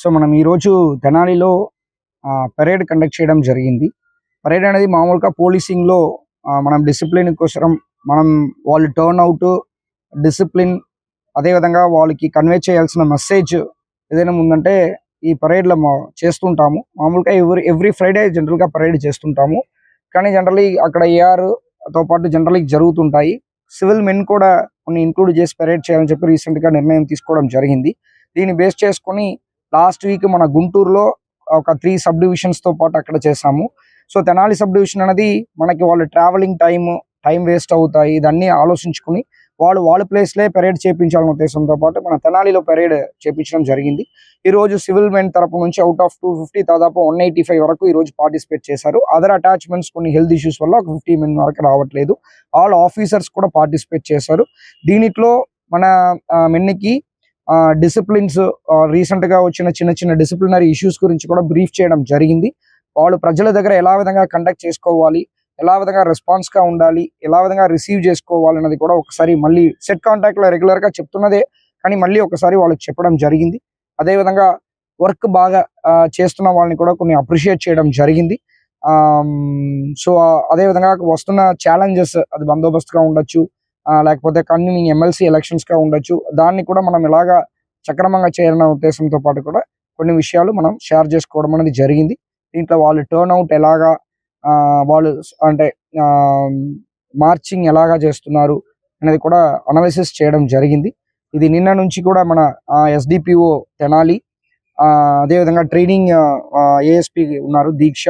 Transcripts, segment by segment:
So మనం ఈరోజు తెనాలిలో పరేడ్ కండక్ట్ చేయడం జరిగింది. పరేడ్ అనేది మామూలుగా పోలీసింగ్లో మనం డిసిప్లిన్ కోసం మనం వాళ్ళు టర్న్ అవుట్ డిసిప్లిన్, అదేవిధంగా వాళ్ళకి కన్వే చేయాల్సిన మెసేజ్ ఏదైనా ఉందంటే ఈ పరేడ్లో చేస్తుంటాము. మామూలుగా ఎవ్రీ ఫ్రైడే జనరల్గా పరేడ్ చేస్తుంటాము. కానీ జనరల్లీ అక్కడ ఏఆర్తో పాటు జనరల్లీ జరుగుతుంటాయి. సివిల్ మెన్ కూడా కొన్ని ఇంక్లూడ్ చేసి పరేడ్ చేయాలని చెప్పి రీసెంట్గా నిర్ణయం తీసుకోవడం జరిగింది. దీన్ని బేస్ చేసుకొని లాస్ట్ వీక్ మన గుంటూరులో ఒక 3 సబ్ డివిజన్స్తో పాటు అక్కడ చేసాము. సో తెనాలి సబ్ డివిజన్ అనేది మనకి వాళ్ళు ట్రావెలింగ్ టైం వేస్ట్ అవుతాయి, ఇదన్నీ ఆలోచించుకుని వాళ్ళ ప్లేస్లే పరేడ్ చేయించాలనే ఉద్దేశంతో పాటు మన తెనాలిలో పరేడ్ చేయించడం జరిగింది. ఈరోజు సివిల్ మెన్ తరపు నుంచి అవుట్ ఆఫ్ 250 దాదాపు 185 వరకు ఈరోజు పార్టిసిపేట్ చేశారు. అదర్ అటాచ్మెంట్స్ కొన్ని హెల్త్ ఇష్యూస్ వల్ల ఒక 50 మెన్ వరకు రావట్లేదు. ఆల్ ఆఫీసర్స్ కూడా పార్టిసిపేట్ చేశారు. దీనిలో మన మెన్కి డిసిప్లిన్స్, రీసెంట్గా వచ్చిన చిన్న డిసిప్లినరీ ఇష్యూస్ గురించి కూడా బ్రీఫ్ చేయడం జరిగింది. వాళ్ళు ప్రజల దగ్గర ఎలా విధంగా కండక్ట్ చేసుకోవాలి, ఎలా విధంగా రెస్పాన్స్గా ఉండాలి, ఎలా విధంగా రిసీవ్ చేసుకోవాలి అన్నది కూడా ఒకసారి మళ్ళీ సెట్ కాంటాక్ట్లో రెగ్యులర్గా చెప్తున్నదే కానీ మళ్ళీ ఒకసారి వాళ్ళకి చెప్పడం జరిగింది. అదేవిధంగా వర్క్ బాగా చేస్తున్న వాళ్ళని కూడా కొన్ని అప్రిషియేట్ చేయడం జరిగింది. సో అదేవిధంగా వస్తున్న ఛాలెంజెస్, అది బందోబస్తుగా ఉండొచ్చు, లేకపోతే కన్వీనింగ్ ఎమ్మెల్సీ ఎలక్షన్స్గా ఉండొచ్చు, దాన్ని కూడా మనం ఎలాగా సక్రమంగా చేయాలన్న ఉద్దేశంతో పాటు కూడా కొన్ని విషయాలు మనం షేర్ చేసుకోవడం అనేది జరిగింది. దీంట్లో వాళ్ళు టర్న్ అవుట్ ఎలాగా, వాళ్ళు అంటే మార్చింగ్ ఎలాగా చేస్తున్నారు అనేది కూడా అనాలిసిస్ చేయడం జరిగింది. ఇది నిన్న నుంచి కూడా మన ఎస్డిపిఓ తెనాలి, అదేవిధంగా ట్రైనింగ్ ఏఎస్పి ఉన్నారు దీక్ష,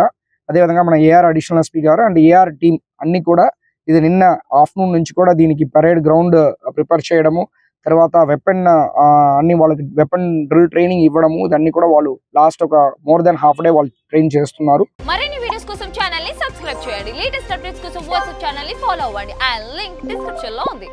అదేవిధంగా మన ఏఆర్ అడిషనల్ ఎస్పీ గారు అండ్ ఏఆర్ టీం అన్ని కూడా ఇది నిన్న ఆఫ్టర్నూన్ నుంచి కూడా దీనికి పరేడ్ గ్రౌండ్ ప్రిపేర్ చేయడము, తర్వాత వెపన్ అన్ని వాళ్ళకి వెపన్ డ్రిల్ ట్రైనింగ్ ఇవ్వడము, దాన్ని కూడా వాళ్ళు లాస్ట్ ఒక మోర్ దెన్ హాఫ్ డే వాళ్ళు ట్రైన్ చేస్తున్నారు. మరిన్ని వీడియోస్ కోసం ఛానల్ ని సబ్స్క్రైబ్ చేయండి. లేటెస్ట్ అప్డేట్స్ కోసం వాట్సాప్ ఛానల్ ని ఫాలో అవ్వండి. ఆ లింక్ డిస్క్రిప్షన్ లో ఉంది.